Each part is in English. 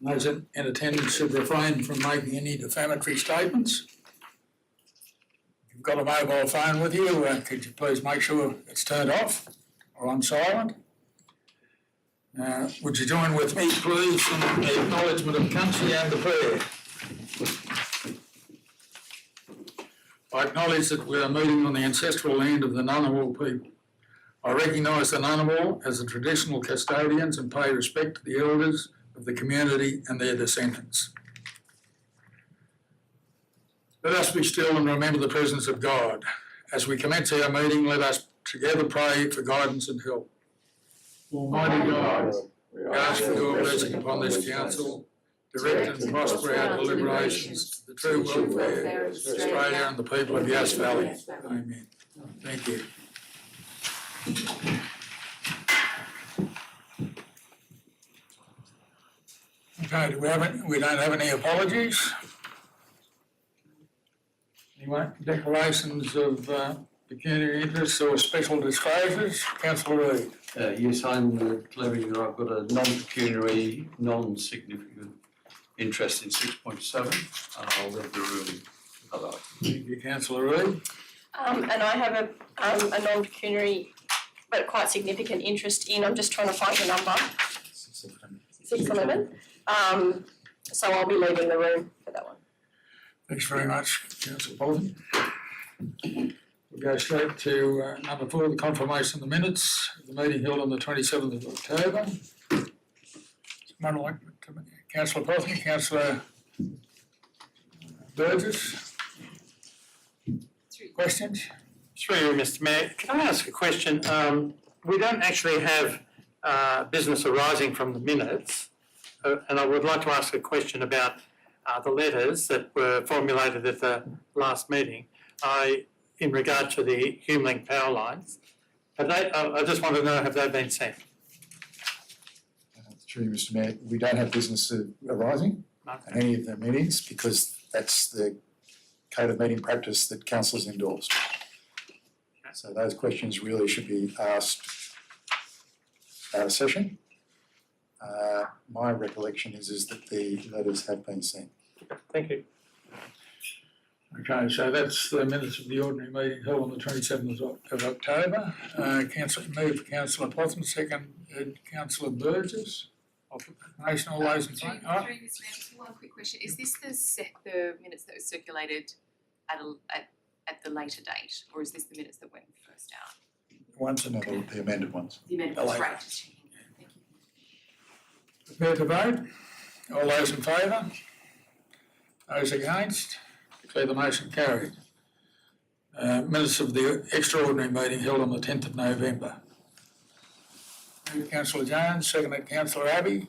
Those in attendance should refrain from making any defamatory statements. If you've got a mobile phone with you, could you please make sure it's turned off or on silent? Would you join with me, please, in the acknowledgement of country and the prayer? I acknowledge that we are meeting on the ancestral land of the Ngunnawal people. I recognise the Ngunnawal as the traditional custodians and pay respect to the elders of the community and their descendants. Let us be still and remember the presence of God. As we commence our meeting, let us together pray for guidance and help. Almighty God, we ask for your blessing upon this council, direct and prosper our deliberations to the true welfare of Australia and the people of Yass Valley. Amen. Thank you. Okay, we don't have any apologies. Anyone, declarations of pecuniary interests or special disclosures? Councillor Reid. Yes, I'm declaring that I've got a non-pecuniary, non-significant interest in 6.7, and I'll leave the room for that. Thank you, Councillor Reid. And I have a non-pecuniary but quite significant interest in, I'm just trying to find the number, 611. So I'll be leaving the room for that one. Thanks very much, Councillor Bolton. We'll go straight to number 4, the confirmation of the minutes of the meeting held on the 27th of October. Someone like Councillor Bolton, Councillor Burgess. Questions? Through you, Mr. Mayor, can I ask a question? We don't actually have business arising from the minutes, and I would like to ask a question about the letters that were formulated at the last meeting in regard to the Humelink power lines. I just want to know, have they been sent? Through you, Mr. Mayor, we don't have business arising at any of the meetings because that's the code of meeting practice that council has endorsed. So those questions really should be asked out of session. My recollection is that the letters have been sent. Thank you. Okay, so that's the minutes of the ordinary meeting held on the 27th of October. Move Councillor Potham, second Councillor Burgess. I'll put the motion, all those in favour. Through this, just one quick question. Is this the minutes that were circulated at the later date, or is this the minutes that went first out? Once No, and the amended ones. The amendment, Later. right, just checking. Thank you. prepare to vote. All those in favour? Those against? Declare the motion carried. Minutes of the extraordinary meeting held on the 10th of November. Councillor Jones, seconded Councillor Abbey.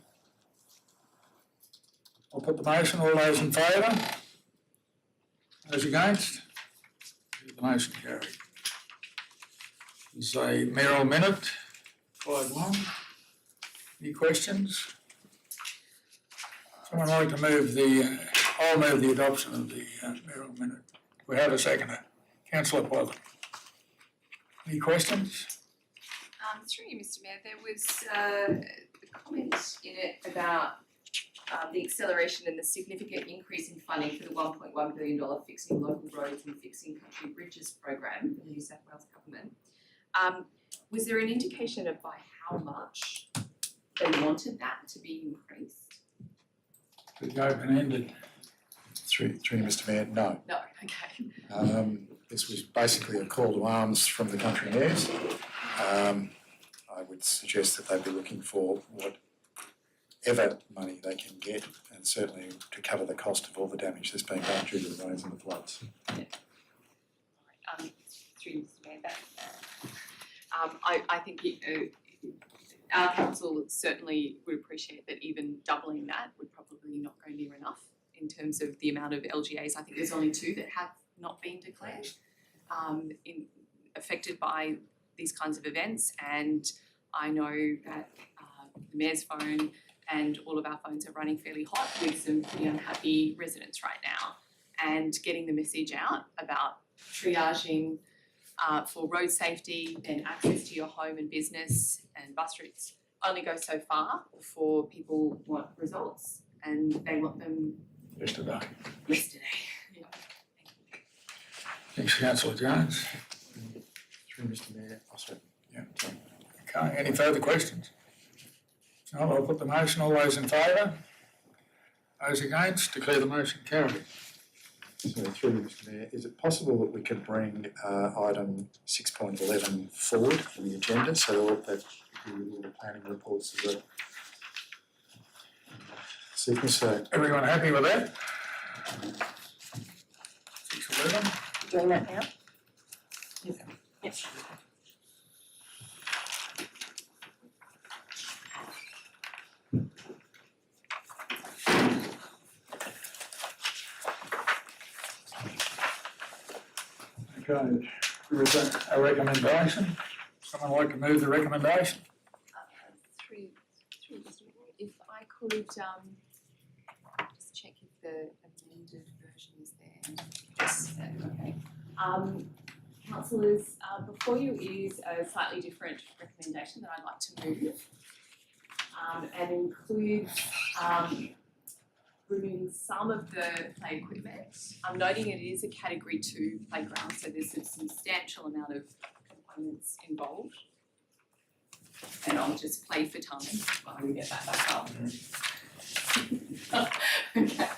I'll put the motion. All those in favour? Those against? The motion carried. There's a mayoral minute, 5-1. Any questions? Someone like to move I'll move the adoption of the mayoral minute. We have a seconder. Councillor Potham. Any questions? Through you, Mr. Mayor, there was a comment in it about the acceleration and the significant increase in funding for the $1.1 billion Fixing Local Roads and Fixing Country Bridges program for the New South Wales Government. Was there an indication of by how much they wanted that to be increased? It's open-ended. Through you, Mr. Mayor, no. No, okay. This was basically a call to arms from the country mayors. I would suggest that they'd be looking for whatever money they can get, and certainly to cover the cost of all the damage that's been done due to the rains and the floods. Yeah. Through you, Mr. Mayor, I think our council certainly would appreciate that even doubling that would probably not go near enough in terms of the amount of LGAs. I think there's only 2 that have not been declared affected by these kinds of events, and I know that the Mayor's phone and all of our phones are running fairly hot with some pretty unhappy residents right now, and getting the message out about triaging for road safety and access to your home and business and bus routes only go so far before people want results and they want them Yesterday. yesterday. Yeah. Thanks, councillor Jones. Through Mr Mayor, sorry. Okay, any further questions? No, I'll put the motion. All those in favour? Those against? Declare the motion carried. So through you, Mr Mayor, is it possible that we could bring item 6.11 forward in the agenda so that we with all the planning reports as well? So Everyone happy with that? 6:11. Doing that now? Yes. Okay, there is a recommendation. Someone like to move the recommendation? Through Mr. Mayor, if I could just check if the amended version is there. Yes, okay. Councillors, before you is a slightly different recommendation that I'd like to move. And includes removing some of the play equipment. I'm noting it is a category 2 playground, so there's a substantial amount of components involved. And I'll just play for time while we get that back up. Okay.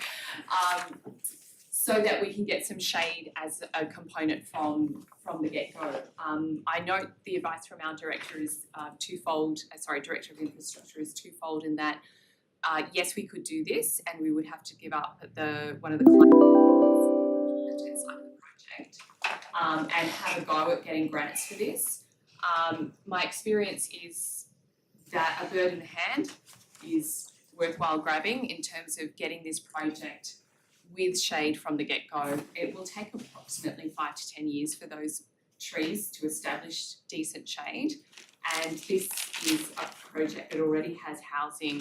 So that we can get some shade as a component from the get-go. I note the advice from our director is Director of Infrastructure is twofold in that yes, we could do this and we would have to give up one of the side of the project and have a go at getting grants for this. My experience is that a bird in the hand is worthwhile grabbing in terms of getting this project with shade from the get-go. It will take approximately 5 to 10 years for those trees to establish decent shade. And this is a project that already has housing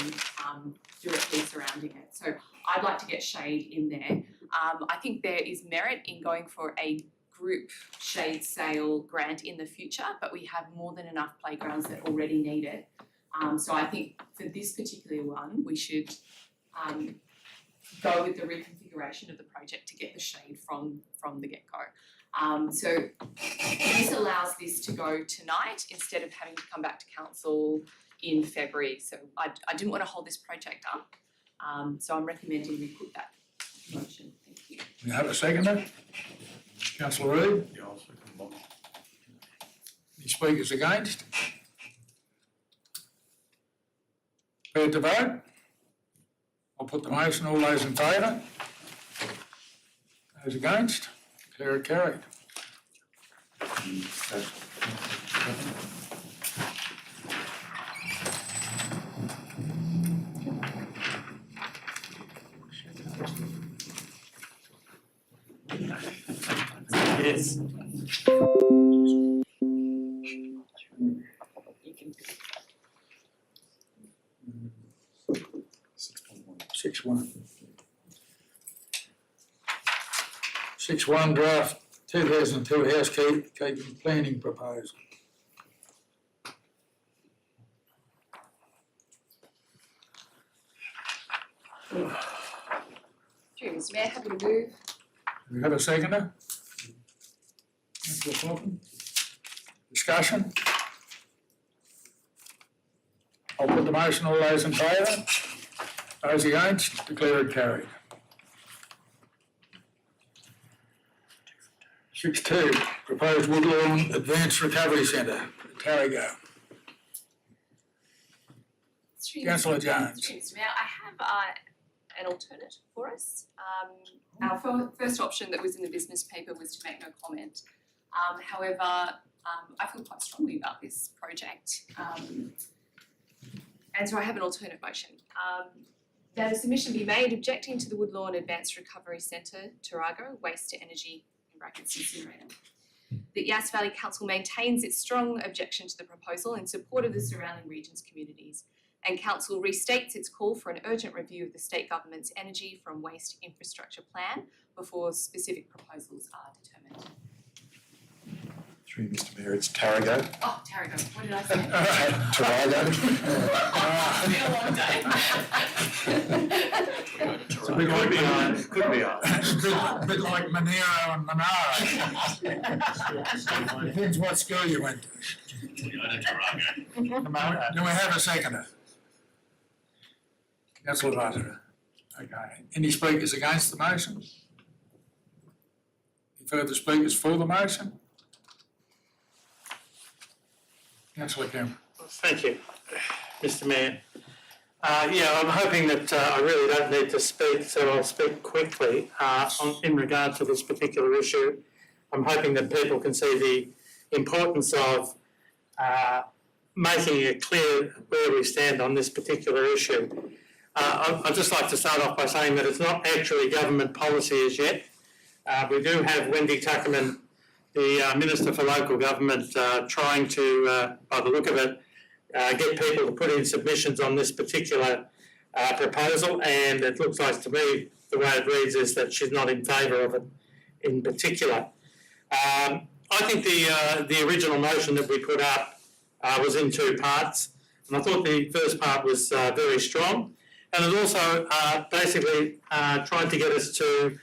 directly surrounding it. So I'd like to get shade in there. I think there is merit in going for a group shade sale grant in the future, but we have more than enough playgrounds that already need it. So I think for this particular one, we should go with the reconfiguration of the project to get the shade from the get-go. So this allows this to go tonight instead of having to come back to council in February. So I didn't want to hold this project up. So I'm recommending we put that motion. Thank you. You have a seconder? Councillor Reid? Yeah, I'll second that. Any speakers against? Prepared to vote? I'll put the motion. All those in favour? Those against? Declare it carried. Yes. You can 6.1. 6.1 draft 2002 housekeeping planning proposal. Through Mr. Mayor, happy to move. Do we have a seconder? Councillor Flocken? Discussion? I'll put the motion. All those in favour? Those against? Declare it carried. 6.2, proposed Woodlawn Advanced Recovery Centre, Tarrago. Councillor Jones. Through Mr. Mayor, I have an alternate for us. Our first option that was in the business paper was to make no comment. However, I feel quite strongly about this project. And so I have an alternate motion. That a submission be made objecting to the Woodlawn Advanced Recovery Centre, Tarago, waste to energy, in brackets incinerator. That Yass Valley Council maintains its strong objection to the proposal in support of the surrounding region's communities, and Council restates its call for an urgent review of the state government's energy from waste infrastructure plan before specific proposals are determined. Through Mr Mayor, it's Tarrago. Oh, Tarrago, what did I say? Tarrago. It's been a long day. a bit like, Could be on. a bit like Monero and Monaro. Depends what school you went to. Do we have a seconder? Councillor Butter. Okay. Any speakers against the motion? Any further speakers for the motion? Councillor Cameron. Thank you, Mr Mayor. I'm hoping that I really don't need to speak, so I'll speak quickly in regard to this particular issue. I'm hoping that people can see the importance of making it clear where we stand on this particular issue. I'd just like to start off by saying that it's not actually government policy as yet. We do have Wendy Tuckerman, the Minister for Local Government, trying to, by the look of it, get people to put in submissions on this particular proposal, and it looks like to me, the way it reads is that she's not in favour of it in particular. I think the original motion that we put up was in two parts, and I thought the first part was very strong, and it also basically tried to get us to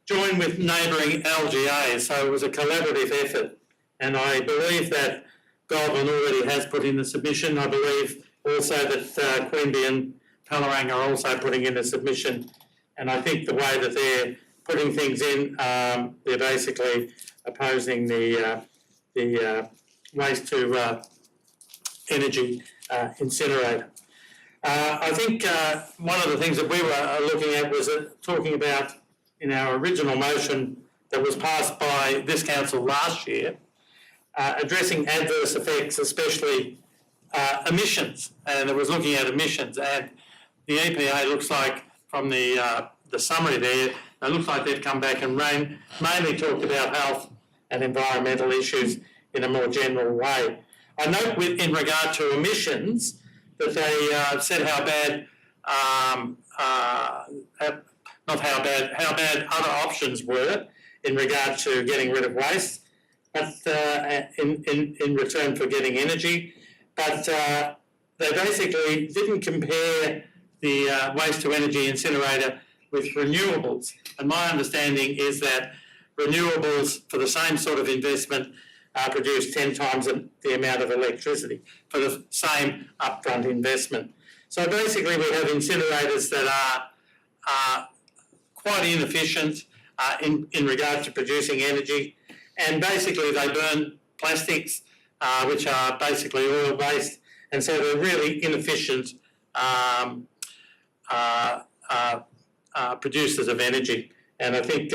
join with neighbouring LGAs, so it was a collaborative effort, and I believe that Goulburn already has put in the submission. I believe also that Queanbeyan and Pallarang are also putting in a submission, and I think the way that they're putting things in, they're basically opposing the waste to energy incinerator. I think one of the things that we were looking at was talking about in our original motion that was passed by this council last year, addressing adverse effects, especially emissions, and it was looking at emissions. And the EPA looks like, from the summary there, it looks like they've come back and mainly talked about health and environmental issues in a more general way. I note in regard to emissions that they said how bad other options were in regard to getting rid of waste, but in return for getting energy. But they basically didn't compare the waste to energy incinerator with renewables. And my understanding is that renewables for the same sort of investment produce 10 times the amount of electricity for the same upfront investment. So basically we have incinerators that are quite inefficient in regard to producing energy, and basically they burn plastics, which are basically oil based, and so they're really inefficient producers of energy. And I think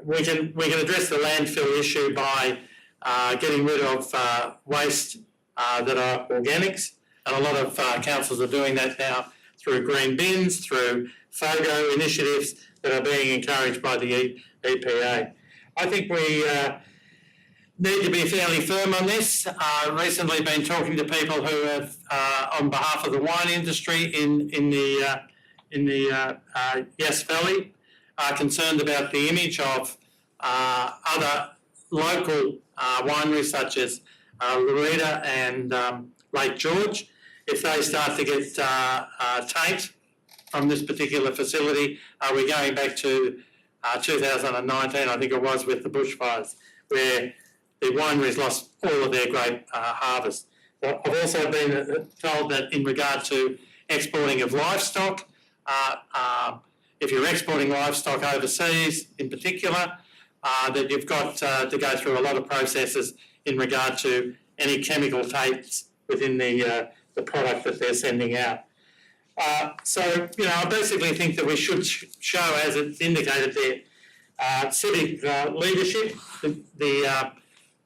we can address the landfill issue by getting rid of waste that are organics, and a lot of councils are doing that now through green bins, through FOGO initiatives that are being encouraged by the EPA. I think we need to be fairly firm on this. Recently been talking to people who have, on behalf of the wine industry in the Yass Valley, are concerned about the image of other local wineries such as Loretta and Lake George. If they start to get taint from this particular facility, we're going back to 2019, I think it was, with the bushfires, where the wineries lost all of their grape harvest. I've also been told that in regard to exporting of livestock, if you're exporting livestock overseas in particular, that you've got to go through a lot of processes in regard to any chemical taints within the product that they're sending out. So, I basically think that we should show, as it's indicated there, civic leadership. The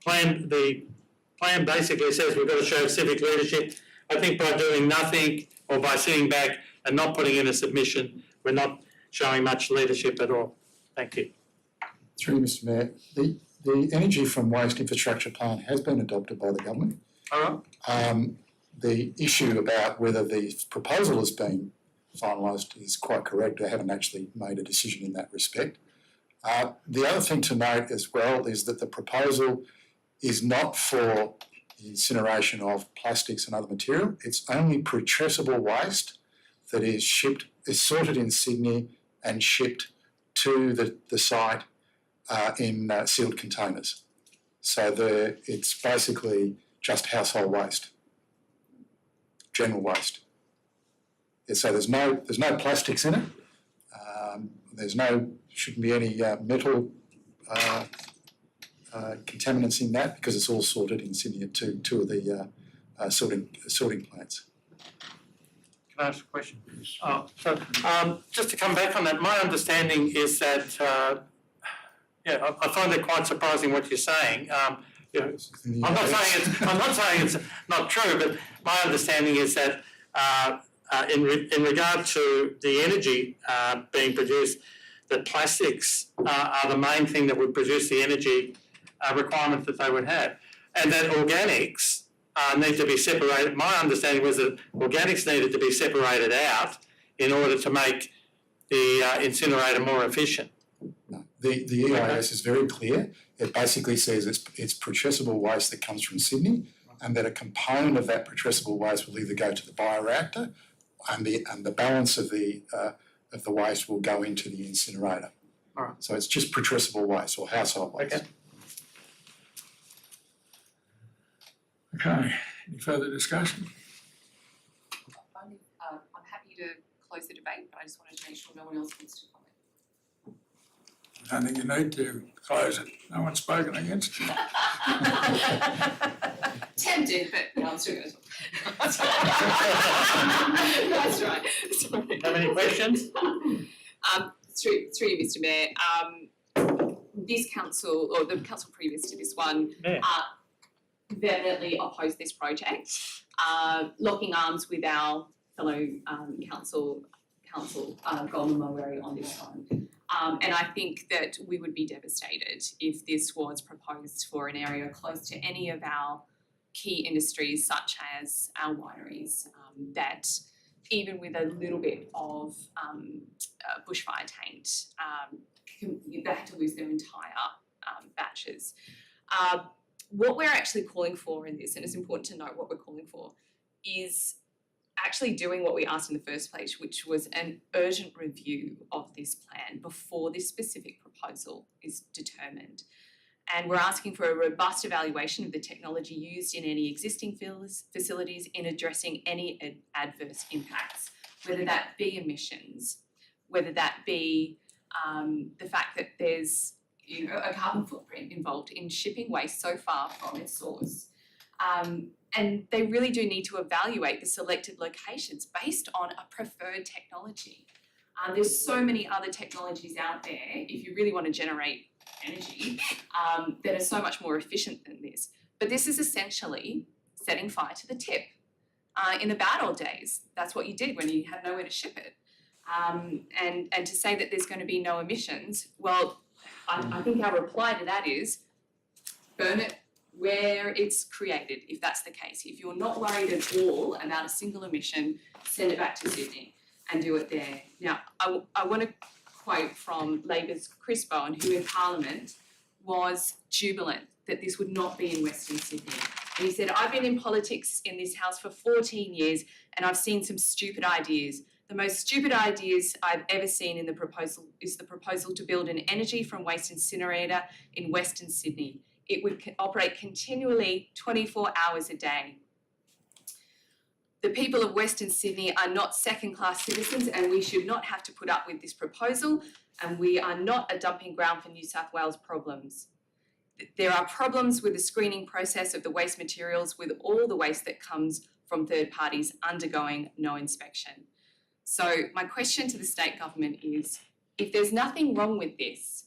plan basically says we've got to show civic leadership. I think by doing nothing or by sitting back and not putting in a submission, we're not showing much leadership at all. Thank you. Through you, Mr Mayor, the energy from waste infrastructure plan has been adopted by the government. All right. The issue about whether the proposal has been finalised is quite correct. I haven't actually made a decision in that respect. The other thing to note as well is that the proposal is not for the incineration of plastics and other material. It's only pre-traceable waste that is sorted in Sydney and shipped to the site in sealed containers. So it's basically just household waste, general waste. Yeah, so there's no plastics in it. Shouldn't be any metal contaminants in that because it's all sorted in Sydney at two of the sorting plants. Can I ask a question? Just to come back on that, my understanding is that, I find it quite surprising what you're saying. I'm not saying it's not true, but my understanding is that in regard to the energy being produced, that plastics are the main thing that would produce the energy requirement that they would have, and that organics need to be separated. My understanding was that organics needed to be separated out in order to make the incinerator more efficient. No, the EIS is very clear. It basically says it's putrescible waste that comes from Sydney, and that a component of that putrescible waste will either go to the bioreactor, and the balance of the waste will go into the incinerator. All right. So it's just putrescible waste or household waste. Okay. Okay, any further discussion? I'm happy to close the debate, but I just wanted to make sure no one else wants to comment. I don't think you need to close it. No one's spoken against it. Tempted, but no, I'm still going to talk. That's right. Sorry. Have any questions? Through you, Mr. Mayor, this council, or the council previous to this one, Yeah. vehemently opposed this project, locking arms with our fellow council Goldman Mulberry on this one. And I think that we would be devastated if this was proposed for an area close to any of our key industries, such as our wineries, that even with a little bit of bushfire taint, they had to lose their entire batches. What we're actually calling for in this, and it's important to note what we're calling for, is actually doing what we asked in the first place, which was an urgent review of this plan before this specific proposal is determined. And we're asking for a robust evaluation of the technology used in any existing facilities in addressing any adverse impacts, whether that be emissions, whether that be the fact that there's a carbon footprint involved in shipping waste so far from its source. And they really do need to evaluate the selected locations based on a preferred technology. There's so many other technologies out there, if you really want to generate energy, that are so much more efficient than this. But this is essentially setting fire to the tip. In the bad old days, that's what you did when you had nowhere to ship it. And to say that there's going to be no emissions, well, I think our reply to that is burn it where it's created, if that's the case. If you're not worried at all about a single emission, send it back to Sydney and do it there. Now, I want to quote from Labor's Chris Bowen, who in Parliament was jubilant that this would not be in Western Sydney. And he said, I've been in politics in this House for 14 years and I've seen some stupid ideas. The most stupid ideas I've ever seen in the proposal is the proposal to build an energy from waste incinerator in Western Sydney. It would operate continually 24 hours a day. The people of Western Sydney are not second-class citizens and we should not have to put up with this proposal, and we are not a dumping ground for New South Wales problems. There are problems with the screening process of the waste materials with all the waste that comes from third parties undergoing no inspection. So my question to the state government is, if there's nothing wrong with this,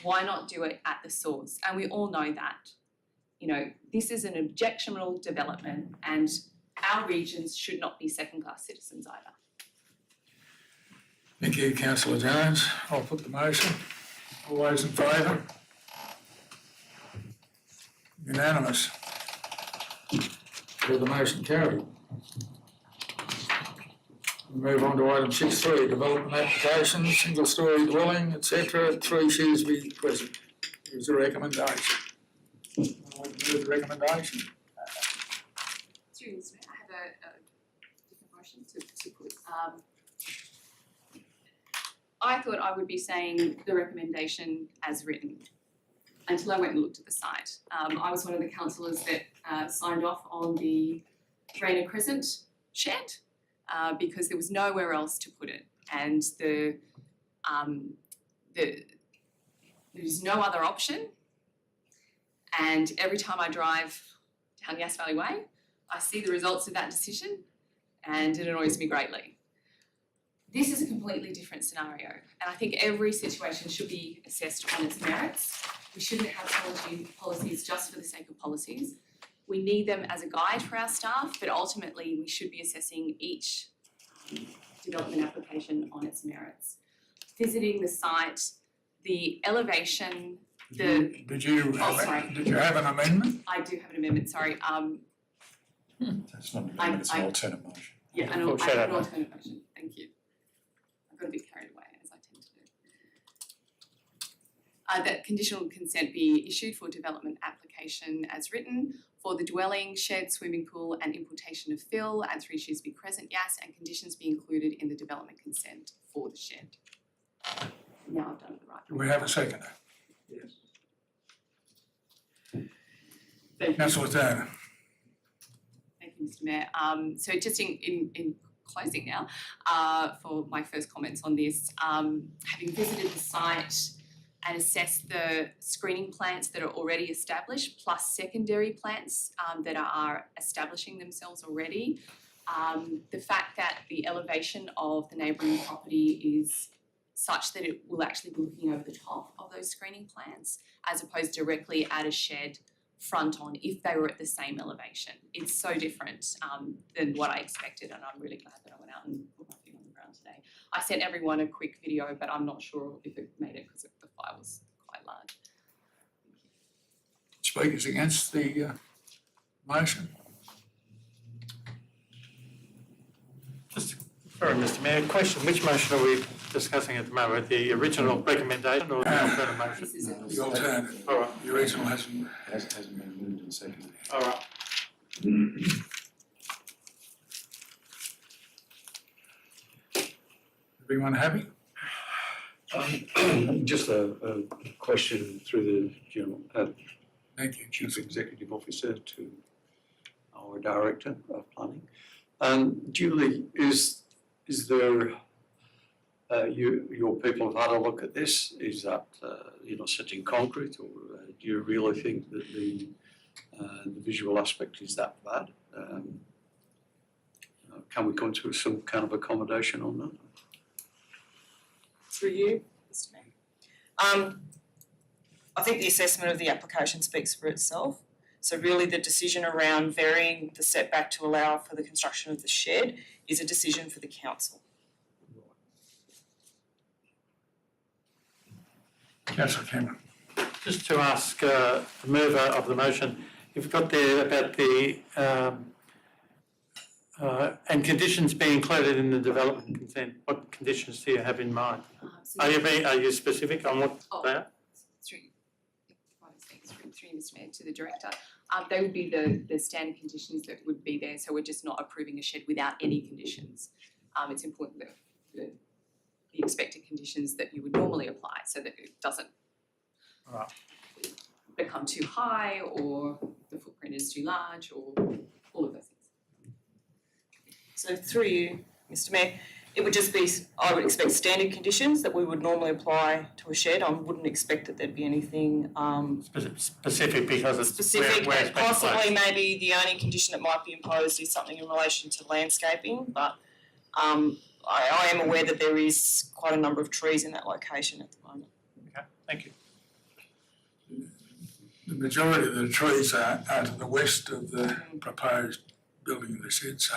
why not do it at the source? And we all know that. This is an objectionable development and our regions should not be second-class citizens either. Thank you, Councillor Jones. I'll put the motion. All those in favour? Unanimous. With the motion carried. We move on to item 6.3, development applications, single storey dwelling, etc. 3 Shrewsbury present. Here's a recommendation. I'll move the recommendation. Through this, I have a different motion to put. I thought I would be saying the recommendation as written until I went and looked at the site. I was one of the councillors that signed off on the Rainer Crescent shed because there was nowhere else to put it, and there's no other option. And every time I drive down Yass Valley Way, I see the results of that decision, and it annoys me greatly. This is a completely different scenario, and I think every situation should be assessed on its merits. We shouldn't have policies just for the sake of policies. We need them as a guide for our staff, but ultimately we should be assessing each development application on its merits. Visiting the site, the elevation, Did you sorry. did you have an amendment? I do have an amendment, sorry. That's not an amendment, it's an alternate motion. Yeah, I have an alternate motion, thank you. I got a bit carried away, as I tend to do. That conditional consent be issued for development application as written for the dwelling, shed, swimming pool and importation of fill at 3 Shearsby Crescent, Yass, and conditions be included in the development consent for the shed. Now I've done it right. Do we have a seconder? Thank you. Councillor Turner. Thank you, Mr. Mayor. So just in closing now, for my first comments on this, having visited the site and assessed the screening plants that are already established, plus secondary plants that are establishing themselves already, the fact that the elevation of the neighbouring property is such that it will actually be looking over the top of those screening plants, as opposed directly at a shed front on if they were at the same elevation. It's so different than what I expected, and I'm really glad that I went out and put my feet on the ground today. I sent everyone a quick video, but I'm not sure if it made it because the file was quite large. Speakers against the motion? Just, sorry, Mr Mayor, question, which motion are we discussing at the moment? The original recommendation or the alternative motion? This is it. The alternative. All right, The original hasn't. Hasn't been moved and seconded. all right. Everyone happy? Just a question through the general, Thank you. Chief Executive Officer to our Director of Planning. Julie, is there, your people have had a look at this? Is that, set in concrete, or do you really think that the visual aspect is that bad? Can we come to some kind of accommodation on that? Through you, Mr Mayor. I think the assessment of the application speaks for itself. So really the decision around varying the setback to allow for the construction of the shed is a decision for the council. Councillor Cameron. Just to ask the mover of the motion, you've got there about the and conditions being included in the development consent. What conditions do you have in mind? So Are you specific on what they are? through Mr Mayor to the Director, they would be the standard conditions that would be there, so we're just not approving a shed without any conditions. It's important that the expected conditions that you would normally apply so that it doesn't Right. become too high or the footprint is too large or all of those things. So through you, Mr Mayor, it would just be, I would expect standard conditions that we would normally apply to a shed. I wouldn't expect that there'd be anything Specific because it's specific, where it's and been possibly placed. maybe the only condition that might be imposed is something in relation to landscaping, but I am aware that there is quite a number of trees in that location at the moment. Okay, thank you. The majority of the trees are to the west of the proposed building of the shed, so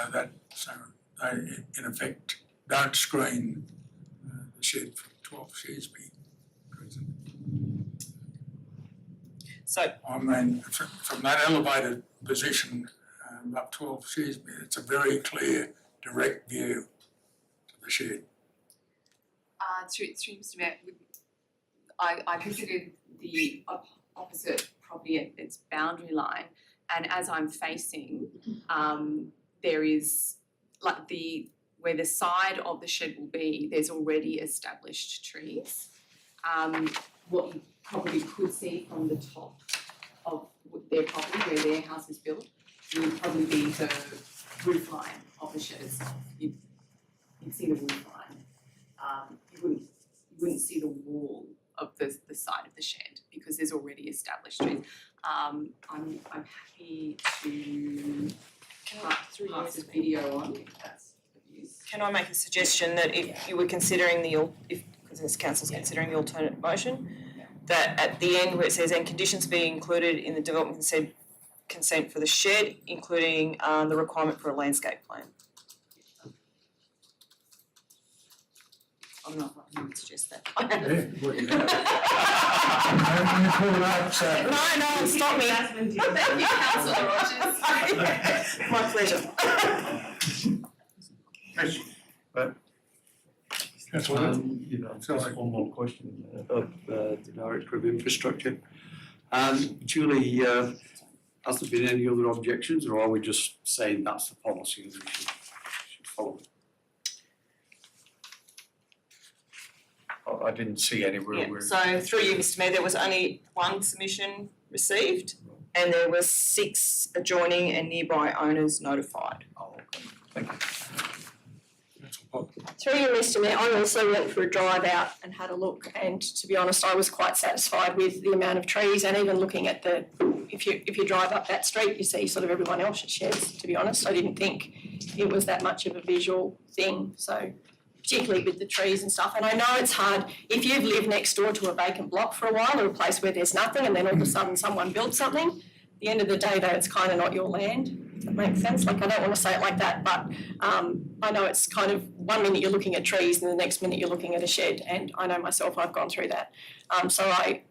they in effect don't screen the shed from 12 Shearsby Crescent. So I mean, from that elevated position up 12 Shearsby, it's a very clear, direct view to the shed. Through Mr Mayor, I visited the opposite property at its boundary line, and as I'm facing, there is like where the side of the shed will be, there's already established trees. What you probably could see from the top of their property, where their house is built, would probably be the roof line of the shed itself. You'd see the roof line. You wouldn't see the wall of the side of the shed because there's already established trees. I'm happy to pass the video on if that's of use. Can I make a suggestion that if you were considering because this council's considering the alternate motion, that at the end where it says, and conditions be included in the development consent for the shed, including the requirement for a landscape plan. I'm not going to suggest that. Yeah, well, you have. And you pull it up, so. No, stop me. Thank you, councillor Rogers. My pleasure. That's what Just one more question of the Director of Infrastructure. Julie, has there been any other objections, or are we just saying that's the policy and we should follow it? I didn't see anywhere Yeah, where. so through you, Mr Mayor, there was only one submission received and there were 6 adjoining and nearby owners notified. Oh, okay, thank you. Through you, Mr Mayor, I also went for a drive out and had a look, and to be honest, I was quite satisfied with the amount of trees, and even looking at if you drive up that street, you see sort of everyone else's sheds, to be honest. I didn't think it was that much of a visual thing, so particularly with the trees and stuff. And I know it's hard, if you've lived next door to a vacant block for a while or a place where there's nothing and then all of a sudden someone built something, at the end of the day though, it's kind of not your land. Does that make sense? Like, I don't want to say it like that, but I know it's kind of, one minute you're looking at trees and the next minute you're looking at a shed, and I know myself, I've gone through that. So I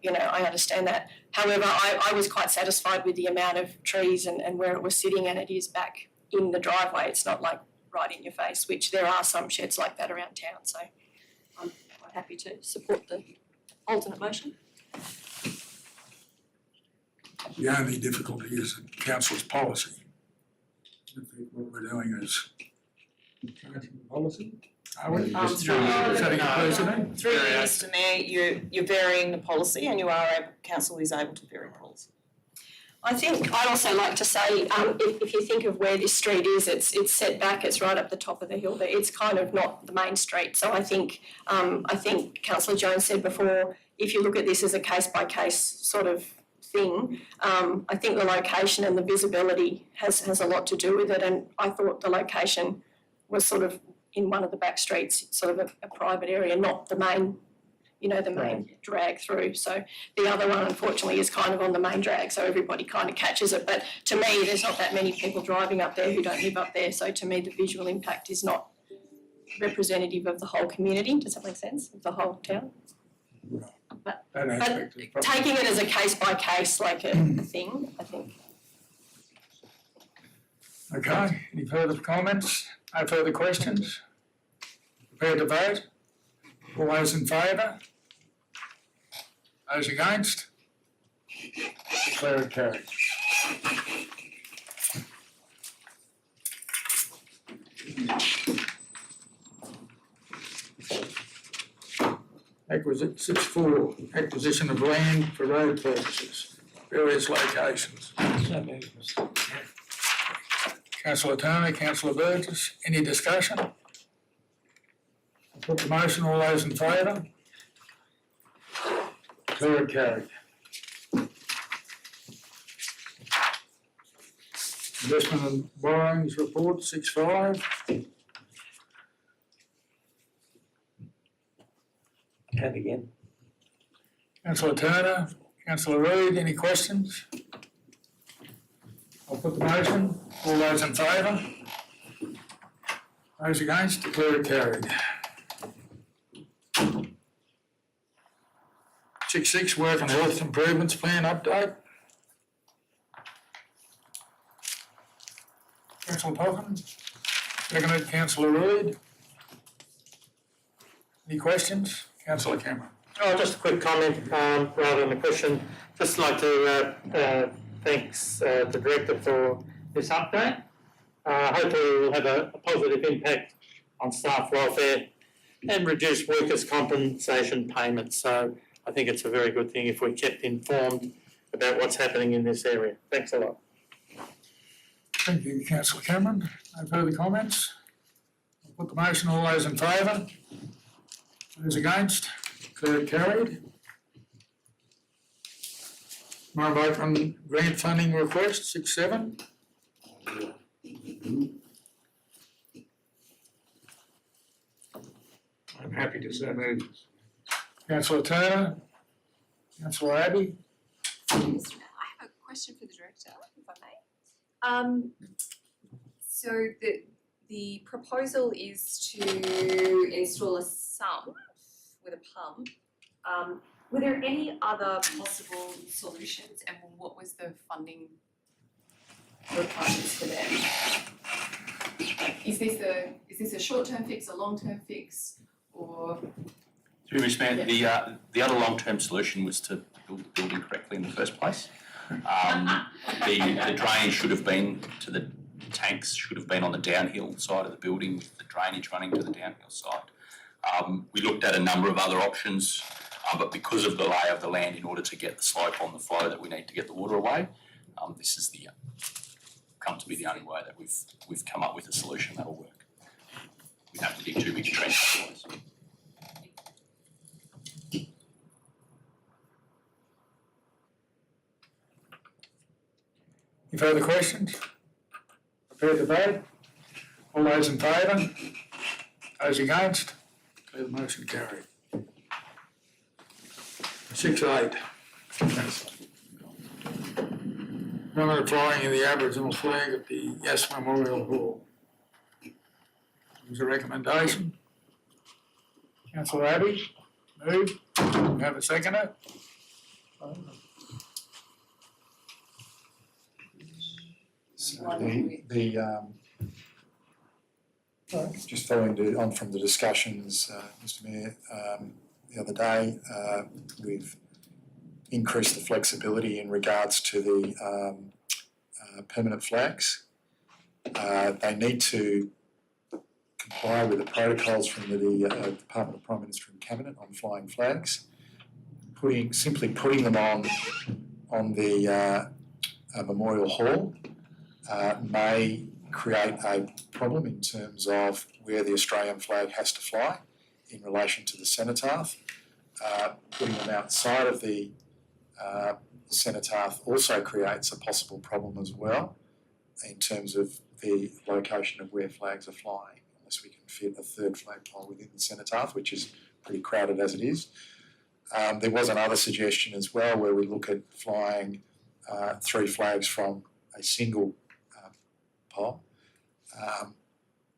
understand that. However, I was quite satisfied with the amount of trees and where it was sitting, and it is back in the driveway. It's not like right in your face, which there are some sheds like that around town, so I'm quite happy to support the alternate motion. The only difficulty is the council's policy. I think what we're doing is changing the policy. Are we? Setting a precedent? Through you, Mr Mayor, you're varying the policy and council is able to vary policy. I think I'd also like to say, if you think of where this street is, it's set back, it's right up the top of the hill there. It's kind of not the main street. So I think Councillor Jones said before, if you look at this as a case by case sort of thing, I think the location and the visibility has a lot to do with it. And I thought the location was sort of in one of the back streets, sort of a private area, not the main, the main drag through. So the other one, unfortunately, is kind of on the main drag, so everybody kind of catches it. But to me, there's not that many people driving up there who don't live up there. So to me, the visual impact is not representative of the whole community. Does that make sense? Of the whole town? But taking it as a case by case, like a thing, I think. Okay, any further comments? No further questions? Prepared to vote? All those in favour? Those against? Declare it carried. Acquisition 6.4, acquisition of land for road purposes, various locations. Councillor Turner, Councillor Burgess, any discussion? Put the motion, all those in favour? Declare it carried. Investment and borrowings report 6.5. And again. Councillor Turner, Councillor Reid, any questions? I'll put the motion. All those in favour? Those against? Declare it carried. 6.6, work and health improvements plan update. Councillor Pocken, seconded Councillor Reid. Any questions? Councillor Cameron. Oh, just a quick comment rather than a question. Just like to thank the Director for this update. Hopefully it will have a positive impact on staff welfare and reduce workers' compensation payments. So I think it's a very good thing if we're kept informed about what's happening in this area. Thanks a lot. Thank you, councillor Cameron. No further comments? I'll put the motion, all those in favour? Those against? Declared carried. More vote on grant funding request, 6-7. I'm happy to so move. Councillor Turner, councillor Abbey. Mr. Mayor, I have a question for the director, if I may. So the proposal is to install a sump with a pump. Were there any other possible solutions, and what was the funding requirements for them? Is this a short-term fix, a long-term fix, or? Through Ms. Mayor, the other long-term solution was to build the building correctly in the first place. The drain should have been to the tanks, should have been on the downhill side of the building with the drainage running to the downhill side. We looked at a number of other options, but because of the lay of the land, in order to get the slope on the flow that we need to get the water away, this is come to be the only way that we've come up with a solution that'll work. We'd have to dig 2 big trenches otherwise. Any further questions? Prepared to vote? All those in favour? Those against? Declare the motion carried. 6-8. Permanent flying of the Aboriginal flag at the Yass Memorial Hall. There's a recommendation. Councillor Abbey, move. Have a seconder? So just following on from the discussions, Mr. Mayor, the other day, we've increased the flexibility in regards to the permanent flags. They need to comply with the protocols from the Department of Prime Minister and Cabinet on flying flags. Simply putting them on the Memorial Hall may create a problem in terms of where the Australian flag has to fly in relation to the cenotaph. Putting them outside of the cenotaph also creates a possible problem as well in terms of the location of where flags are flying, unless we can fit a third flagpole within the cenotaph, which is pretty crowded as it is. There was another suggestion as well where we look at flying 3 flags from a single pole.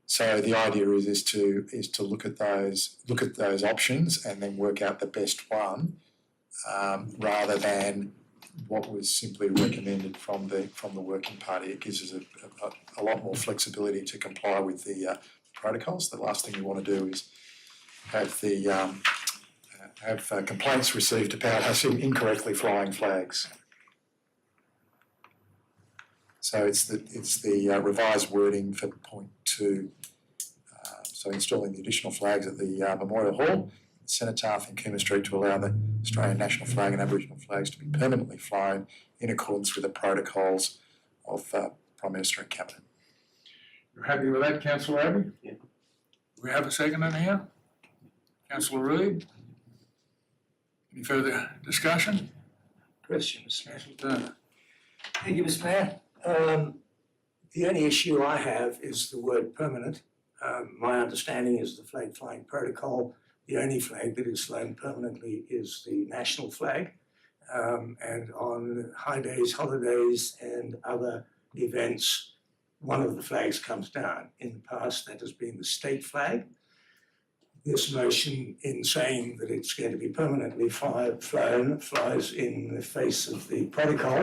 So the idea is to look at those options and then work out the best one, rather than what was simply recommended from the working party. It gives us a lot more flexibility to comply with the protocols. The last thing we want to do is have complaints received about us incorrectly flying flags. So it's the revised wording for point 2. So installing the additional flags at the Memorial Hall, Cenotaph and Cooma Street to allow the Australian national flag and Aboriginal flags to be permanently flown in accordance with the protocols of Prime Minister and Cabinet. You're happy with that, Councillor Abbey? Yeah. We have a seconder now. Councillor Reid. Any further discussion? Questions? Councillor Turner. Thank you, Mr. Mayor. The only issue I have is the word permanent. My understanding is the flag flying protocol, the only flag that is flown permanently is the national flag. And on high days, holidays and other events, one of the flags comes down. In the past, that has been the state flag. This motion in saying that it's going to be permanently flown flies in the face of the protocol.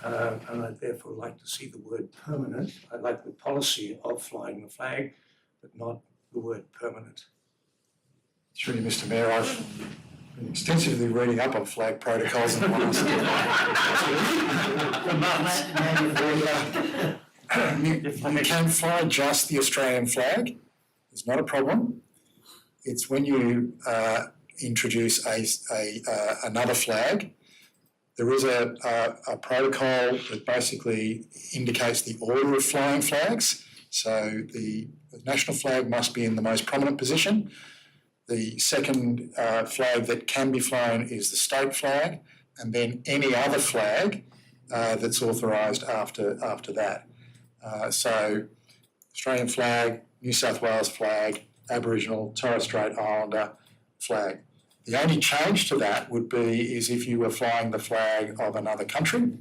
And I'd therefore like to see the word permanent. I like the policy of flying the flag, but not the word permanent. Through you, Mr. Mayor, I've been extensively reading up on flag protocols in the last you can fly just the Australian flag. It's not a problem. It's when you introduce another flag. There is a protocol that basically indicates the order of flying flags. So the national flag must be in the most prominent position. The second flag that can be flown is the state flag, and then any other flag that's authorised after that. So Australian flag, New South Wales flag, Aboriginal, Torres Strait Islander flag. The only change to that would be is if you were flying the flag of another country.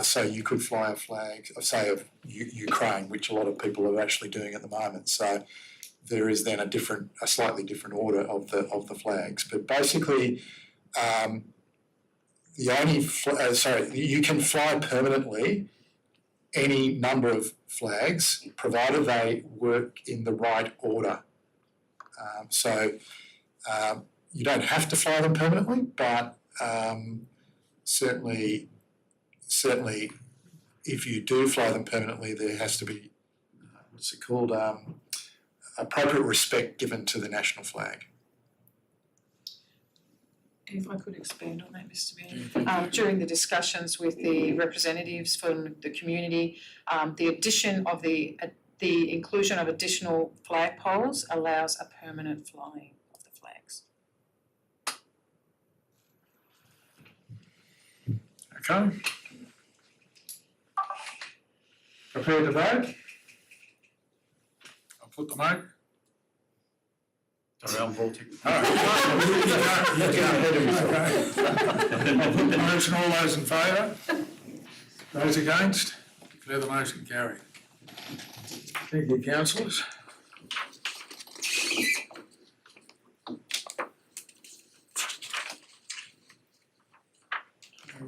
So you could fly a flag, say of Ukraine, which a lot of people are actually doing at the moment. So there is then a slightly different order of the flags. But basically, you can fly permanently any number of flags, provided they work in the right order. You don't have to fly them permanently, but certainly if you do fly them permanently, there has to be, appropriate respect given to the national flag. If I could expand on that, Mr Mayor. During the discussions with the representatives from the community, the addition of the inclusion of additional flagpoles allows a permanent flying of the flags. Okay. Prepared to vote? I'll put the motion. Sorry, I'm voting. All right. You go ahead of yourself. I'll put the motion. All those in favour? Those against? Declare the motion carried. Thank you, councillors.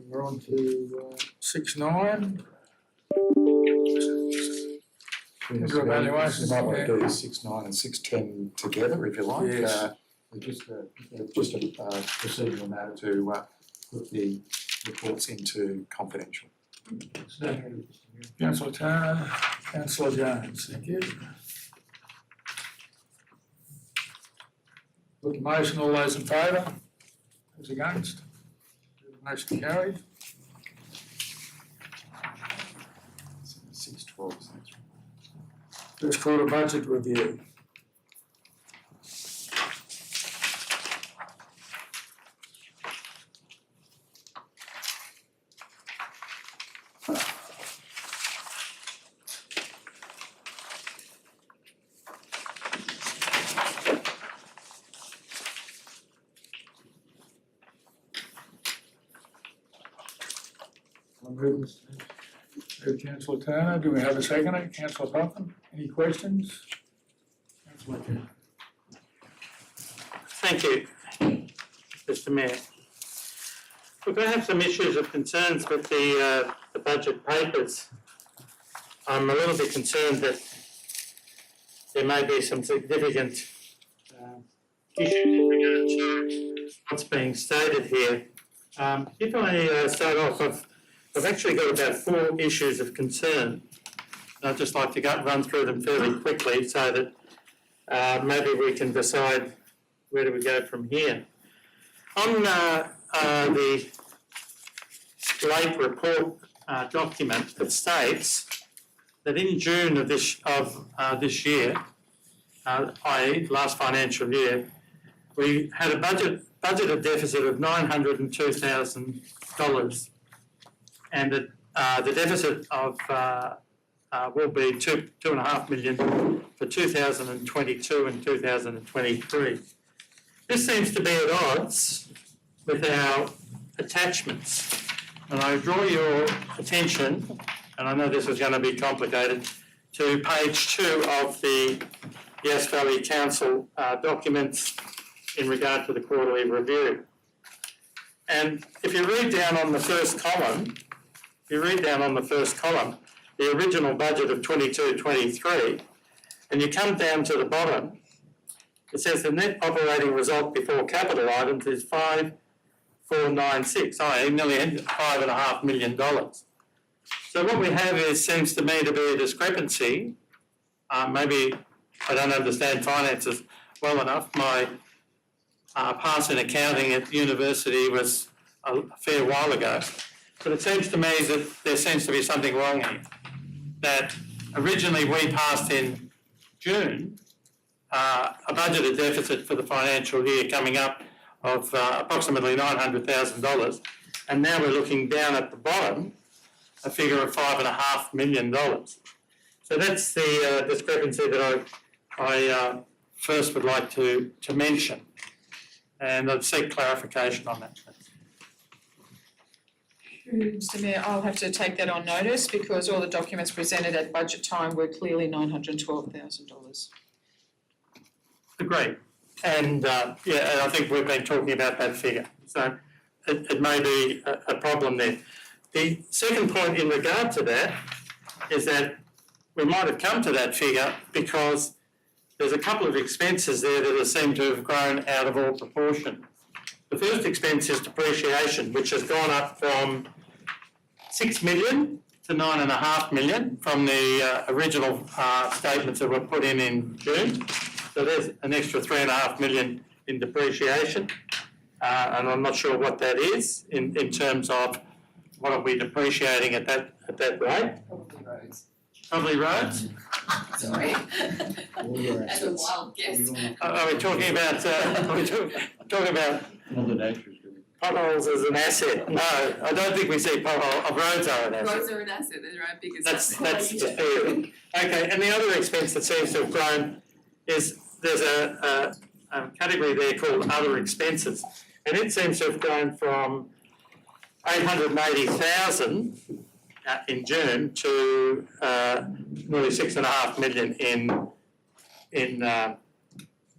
We're on to 6.9. Evaluations, You might want to yeah. do 6.9 and 6.10 together if you like. Yes. Just a procedural matter to put the reports into confidential. Councillor Turner, Councillor Jones, thank you. Put the motion, all those in favour? Those against? The motion carried. 6.12. First quarter budget review. Councillor Turner, do we have a seconder? Councillor Puffin, any questions? Councillor Turner. Thank you, Mr Mayor. Look, I have some issues of concerns with the budget papers. I'm a little bit concerned that there may be some significant issues in regard to what's being stated here. If I start off, I've actually got about 4 issues of concern. I'd just like to run through them fairly quickly so that maybe we can decide where do we go from here. On the late report document, it states that in June of this year, i.e. last financial year, we had a budgeted deficit of $902,000, and the deficit of will be $2.5 million for 2022 and 2023. This seems to be at odds with our attachments, and I draw your attention, and I know this is going to be complicated, to page 2 of the Yass Valley Council documents in regard to the quarterly review. And if you read down on the first column, the original budget of 22-23, and you come down to the bottom, it says the net operating result before capital items is 5,496, i.e. nearly $5.5 million. So what we have seems to me to be a discrepancy, maybe I don't understand finances well enough. My pass in accounting at university was a fair while ago. But it seems to me that there seems to be something wrong here. That originally we passed in June a budgeted deficit for the financial year coming up of approximately $900,000, and now we're looking down at the bottom, a figure of $5.5 million. So that's the discrepancy that I first would like to mention, and I'd seek clarification on that. Mr Mayor, I'll have to take that on notice because all the documents presented at budget time were clearly $912,000. Agreed. And and I think we've been talking about that figure. So it may be a problem there. The second point in regard to that is that we might have come to that figure because there's a couple of expenses there that seem to have grown out of all proportion. The first expense is depreciation, which has gone up from $6 million to $9.5 million from the original statements that were put in June. So there's an extra $3.5 million in depreciation, and I'm not sure what that is in terms of what are we depreciating at that rate? Probably roads. Probably roads. Sorry. That's a wild guess. Are we talking about? Are we talking about potholes as an asset? No, I don't think we see potholes. Roads are an asset. Roads are an asset, they're our biggest asset. That's the theory. Okay, and the other expense that seems to have grown is there's a category there called other expenses, and it seems to have grown from $880,000 in June to nearly $6.5 million in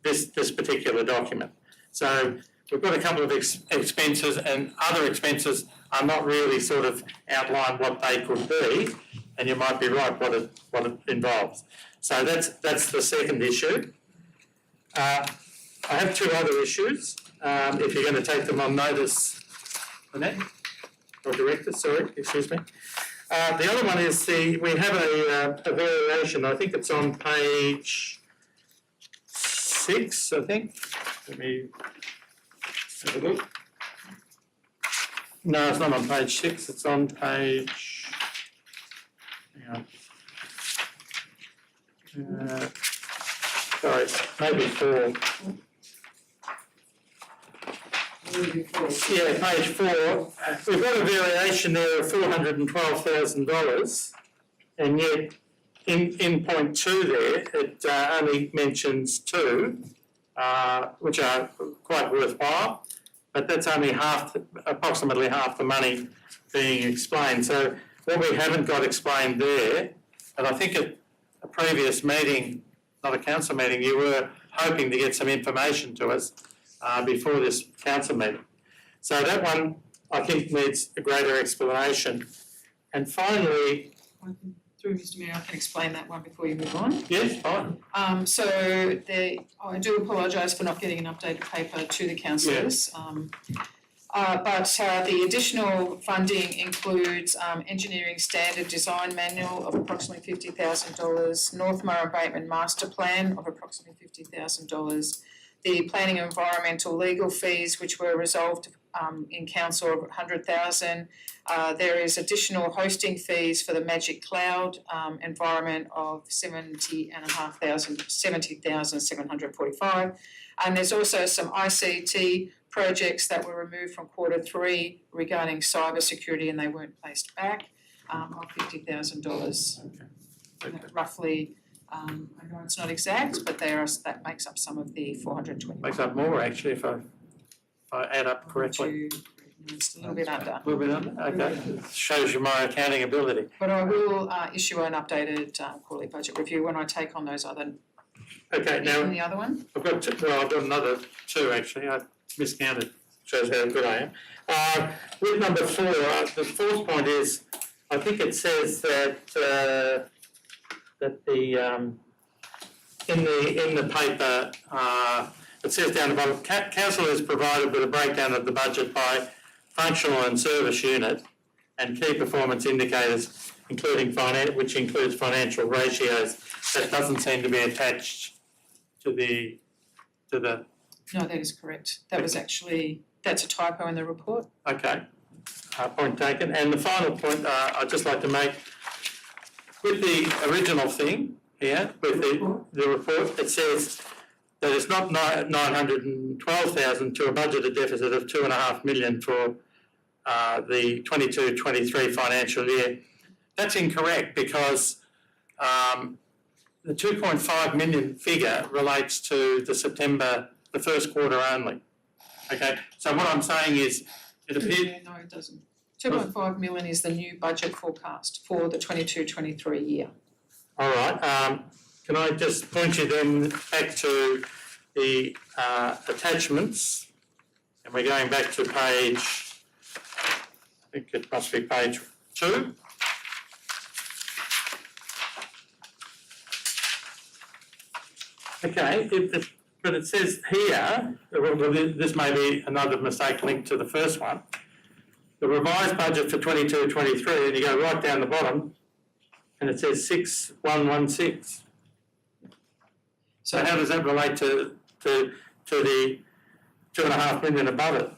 this particular document. So we've got a couple of expenses, and other expenses are not really sort of outlined what they could be, and you might be right what it involves. So that's the second issue. I have two other issues, if you're going to take them on notice, Annette, or Director, sorry, excuse me. The other one is we have a variation, I think it's on page 6, I think. Let me have a look. No, it's not on page 6, it's on page, hang on. Sorry, maybe 4. Yeah, page 4. We've got a variation there of $412,000, and yet in point 2 there, it only mentions 2, which are quite worthwhile, but that's only approximately half the money being explained. So what we haven't got explained there, and I think at a previous meeting, not a council meeting, you were hoping to get some information to us before this council meeting. So that one, I think, needs a greater explanation. And finally, Through Mr Mayor, I can explain that one before you move on. yes, fine. I do apologise for not getting an updated paper to the councillors. But the additional funding includes engineering standard design manual of approximately $50,000, North Murray Abatement Master Plan of approximately $50,000, the planning and environmental legal fees which were resolved in council of $100,000. There is additional hosting fees for the Magic Cloud environment of $70,745, and there's also some ICT projects that were removed from Q3 regarding cyber security, and they weren't placed back of $50,000. Roughly, I know it's not exact, but that makes up some of the 420. Makes up more actually if I add up correctly. It's a little bit under. A little bit under, okay. Shows you my accounting ability. But I will issue an updated quarterly budget review when I take on those other. Okay, now And the other one? I've got another 2 actually. I miscounted. Shows how good I am. With number 4, the fourth point is, I think it says that the in the paper it says down the bottom, council is provided with a breakdown of the budget by functional and service unit and key performance indicators, including which includes financial ratios that doesn't seem to be attached to the, No, that is correct. That was actually, that's a typo in the report. okay, point taken. And the final point I'd just like to make, with the original thing here, with the report, it says that it's not 912,000 to a budgeted deficit of 2.5 million for the 22-23 financial year. That's incorrect because the 2.5 million figure relates to the first quarter only. Okay, so what I'm saying is, it appears. No, it doesn't. 2.5 million is the new budget forecast for the 22-23 year. All right, can I just point you then back to the attachments? And we're going back to page, I think it must be page 2. Okay, but it says here, well, this may be another mistake linked to the first one. The revised budget for 22-23, and you go right down the bottom, and it says 6,116. So how does that relate to the 2.5 million above it?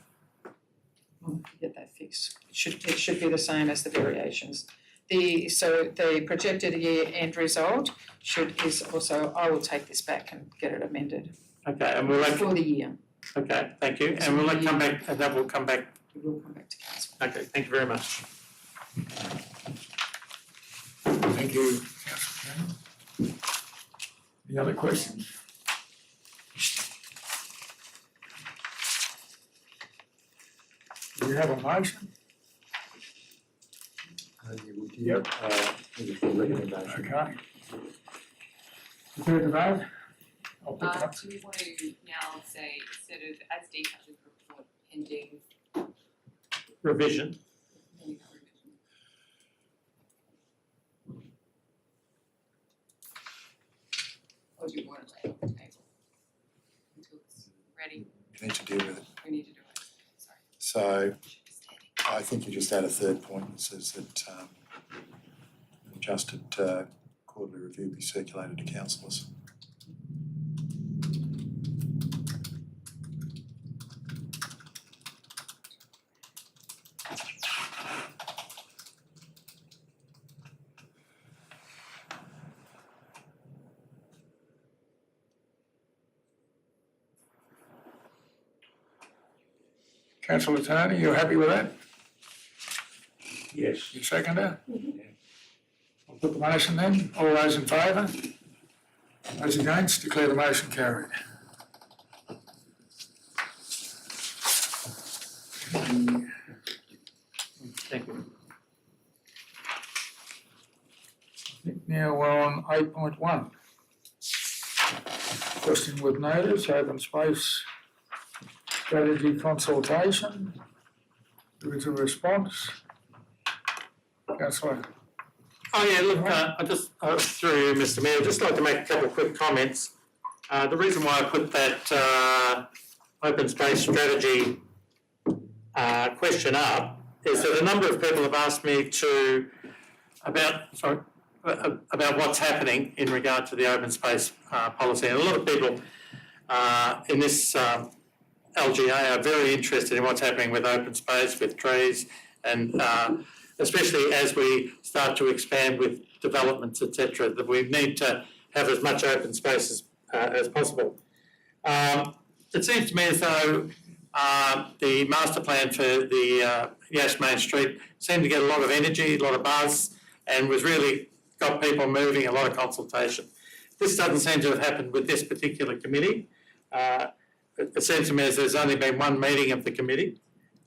Get that fixed. It should be the same as the variations. So the projected year end result is also, I will take this back and get it amended Okay, and will that, for the year. okay, thank you, and will that come back, and that will come back, It will come back to council. okay, thank you very much. Thank you, Councillor Cameron. Any other questions? Do you have a motion? Yep. Okay. Prepared to vote? I'll pick it up. Do we want to now say, instead of as detailed in the report, pending Revision, revision? Or do you want it laid on the table? Until it's ready, You need to deal with it. we need to do it, sorry. So I think you just add a third point that says that an adjusted quarterly review be circulated to councillors. Councillor Tony, you happy with that? Yes. You seconder? I'll put the motion then. All those in favour? Those against, declare the motion carried. thank you. I think now we're on 8.1. Question with notice, open space strategy consultation. There is a response. Councillor. Oh yeah, look, I just, through you, Mr Mayor, I'd just like to make a couple of quick comments. The reason why I put that open space strategy question up is that a number of people have asked me about what's happening in regard to the open space policy. And a lot of people in this LGA are very interested in what's happening with open space, with trees, and especially as we start to expand with developments, etc., that we need to have as much open space as possible. It seems to me as though the master plan for the Yass Main Street seemed to get a lot of energy, a lot of buzz, and was really got people moving, a lot of consultation. This doesn't seem to have happened with this particular committee. It seems to me as there's only been one meeting of the committee.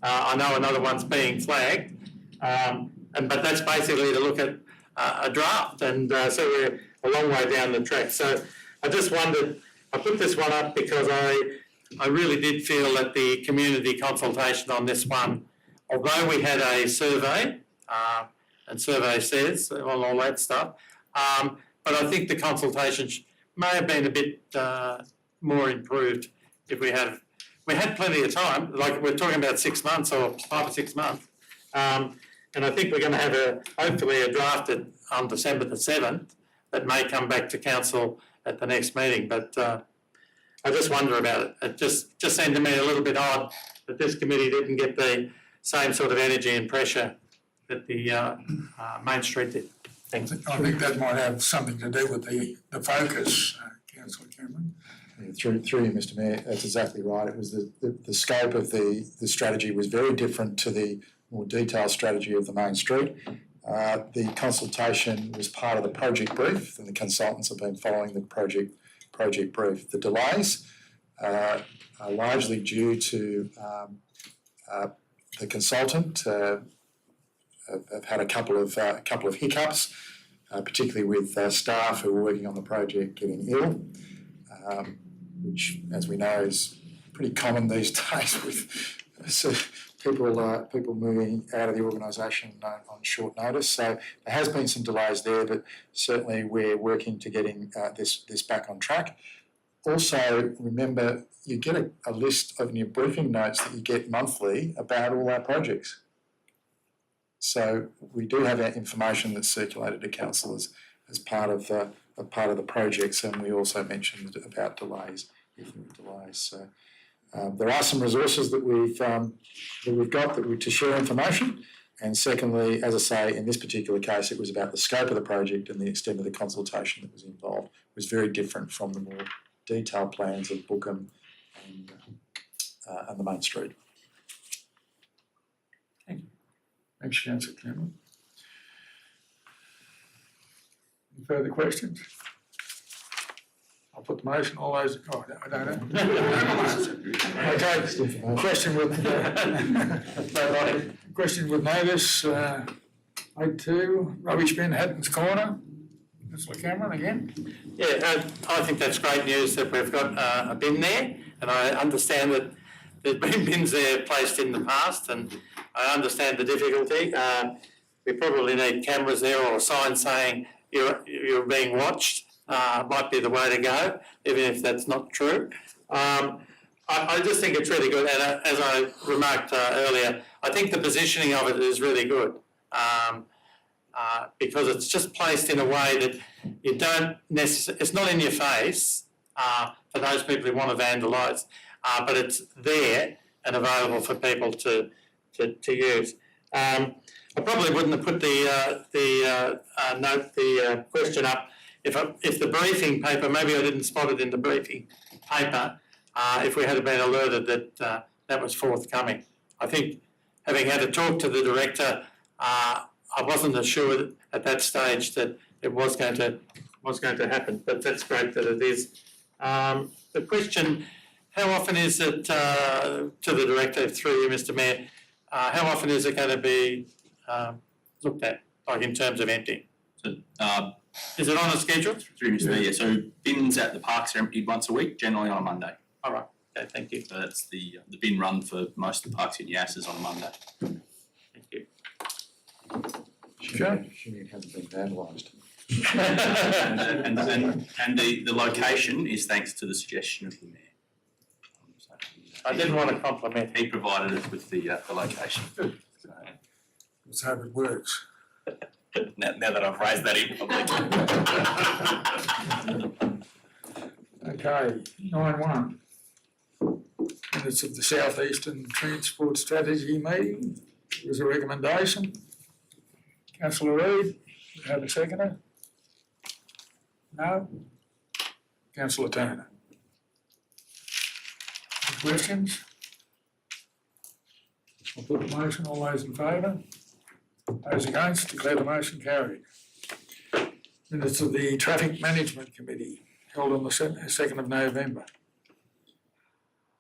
I know another one's being flagged, but that's basically to look at a draft, and so we're a long way down the track. So I just wondered, I put this one up because I really did feel that the community consultation on this one, although we had a survey, and survey says all that stuff, but I think the consultation may have been a bit more improved if we had plenty of time, like we're talking about 6 months or 5 or 6 months. And I think we're going to have hopefully a drafted on December the 7th that may come back to council at the next meeting, but I just wonder about it. It just seemed to me a little bit odd that this committee didn't get the same sort of energy and pressure that the Main Street did. Thanks. I think that might have something to do with the focus, Councillor Cameron. Yeah, through you, Mr Mayor, that's exactly right. It was the scope of the strategy was very different to the more detailed strategy of the Main Street. The consultation was part of the project brief, and the consultants have been following the project brief. The delays are largely due to the consultant have had a couple of hiccups, particularly with staff who were working on the project getting ill, which, as we know, is pretty common these days with people moving out of the organisation on short notice. So there has been some delays there, but certainly we're working to getting this back on track. Also, remember, you get a list of your briefing notes that you get monthly about all our projects. So we do have that information that's circulated to council as part of the projects, and we also mentioned about delays, if there are delays. So there are some resources that we've got to share information. And secondly, as I say, in this particular case, it was about the scope of the project and the extent of the consultation that was involved. It was very different from the more detailed plans of Bookham and the Main Street. Thanks, Councillor Cameron. Any further questions? I'll put the motion, all those, I don't know. Okay, question with notice, 8-2, rubbish bin, Hatton's Corner. Councillor Cameron again? Yeah, I think that's great news that we've got a bin there, and I understand that there's been bins there placed in the past, and I understand the difficulty. We probably need cameras there or a sign saying you're being watched. Might be the way to go, even if that's not true. I just think it's really good, and as I remarked earlier, I think the positioning of it is really good. Because it's just placed in a way that you don't necessarily, it's not in your face for those people who want to vandalise, but it's there and available for people to use. I probably wouldn't have put the question up if the briefing paper, maybe I didn't spot it in the briefing paper, if we had been alerted that that was forthcoming. I think, having had a talk to the director, I wasn't assured at that stage that it was going to happen, but that's great that it is. The question, how often is it, to the director, through you, Mr Mayor, how often is it going to be looked at, like in terms of emptying? So, is it on a schedule? through Mr. Mayor, yeah, so bins at the parks are emptied once a week, generally on a Monday. All right, okay, thank you. So that's the bin run for most of the parks in Yass is on a Monday. Thank you. Okay. Assuming it hasn't been vandalised. And the location is thanks to the suggestion of the mayor. So, I didn't want to compliment. he provided us with the location. So, Let's hope it works. now that I've raised that in public. Okay, 9-1. Minutes of the South Eastern Transport Strategy meeting. There's a recommendation. Councillor Reid, do you have a seconder? No? Councillor Turner. Any questions? I'll put the motion, all those in favour? Those against, declare the motion carried. Minutes of the Traffic Management Committee held on the 2nd of November.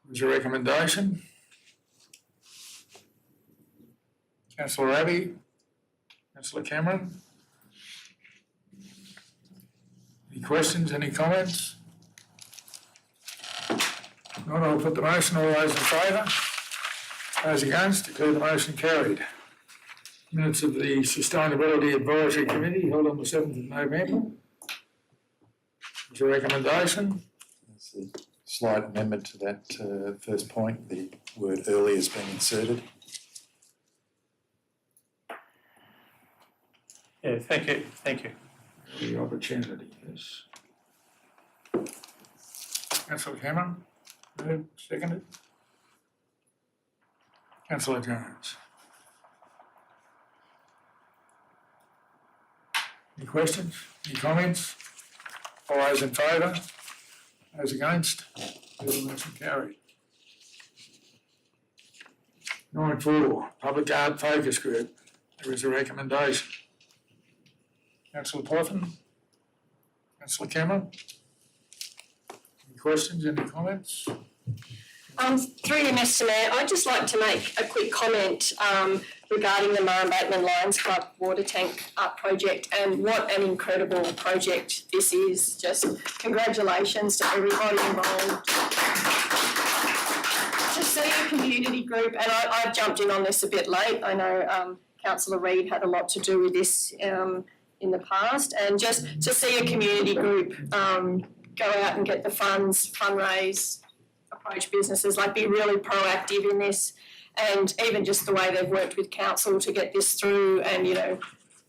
There's a recommendation. Councillor Abbey, Councillor Cameron. Any questions, any comments? Not, I'll put the motion, all those in favour? Those against, declare the motion carried. Minutes of the Sustainability Advisory Committee held on the 7th of November. There's a recommendation. There's a slight amendment to that first point. The word early has been inserted. Yeah, thank you. The opportunity, yes. Councillor Cameron, moved, seconded. Councillor Jones. Any questions, any comments? All those in favour? Those against? Motion carried. 9.4, Public Art Focus Group. There is a recommendation. Councillor Pothon? Councillor Cameron? Any questions, any comments? Through you, Mr Mayor, I'd just like to make a quick comment regarding the Murray Bateman Lions Club water tank project, and what an incredible project this is. Just congratulations to everybody involved. To see a community group, and I've jumped in on this a bit late. I know Councillor Reid had a lot to do with this in the past, and just to see a community group go out and get the funds, fundraise, approach businesses, like be really proactive in this, and even just the way they've worked with council to get this through, and you know,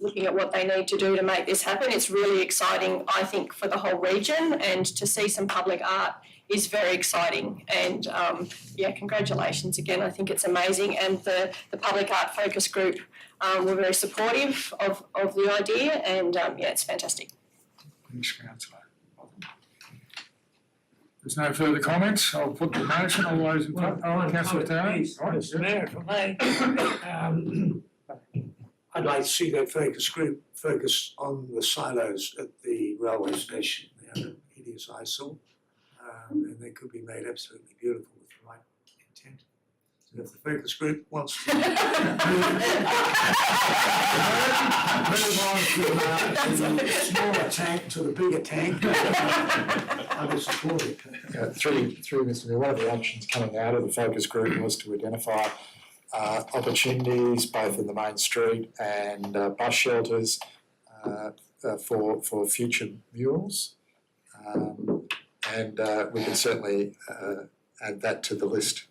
looking at what they need to do to make this happen. It's really exciting, I think, for the whole region, and to see some public art is very exciting. And yeah, congratulations again. I think it's amazing, and the Public Art Focus Group were very supportive of the idea, and yeah, it's fantastic. Thanks, Councillor. There's no further comments. I'll put the motion. All those in favour? Oh, Councillor Taylor. Mr Mayor, if I may, I'd like to see that focus group focus on the silos at the railway station. They are an hideous eyesore, and they could be made absolutely beautiful with the right intent. So if the focus group wants to move on from the smaller tank to the bigger tank, I would support it. Through Mr Mayor, one of the actions coming out of the focus group was to identify opportunities both in the main street and bus shelters for future murals. And we can certainly add that to the list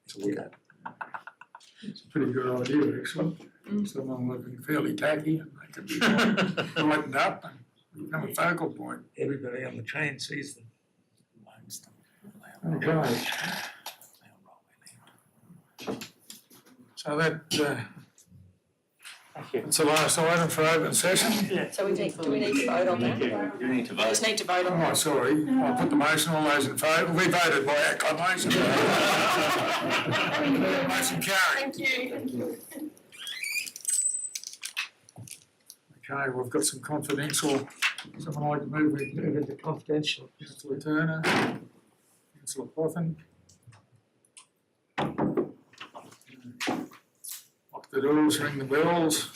to look at. It's a pretty good idea, actually. Someone looking fairly tacky, and they could be lightened up and become a focal point. Everybody on the train sees them. Okay. So that's the last item for open session. So do we need to vote on that? You need to We just need to vote on Oh, that. sorry, I'll put the motion. All those in favour? We voted by acclamation. Motion carried. Thank you. Okay, we've got some confidential. Someone like to move Into confidential. Councillor Turner, Councillor Pothon. Lock the doors, ring the bells.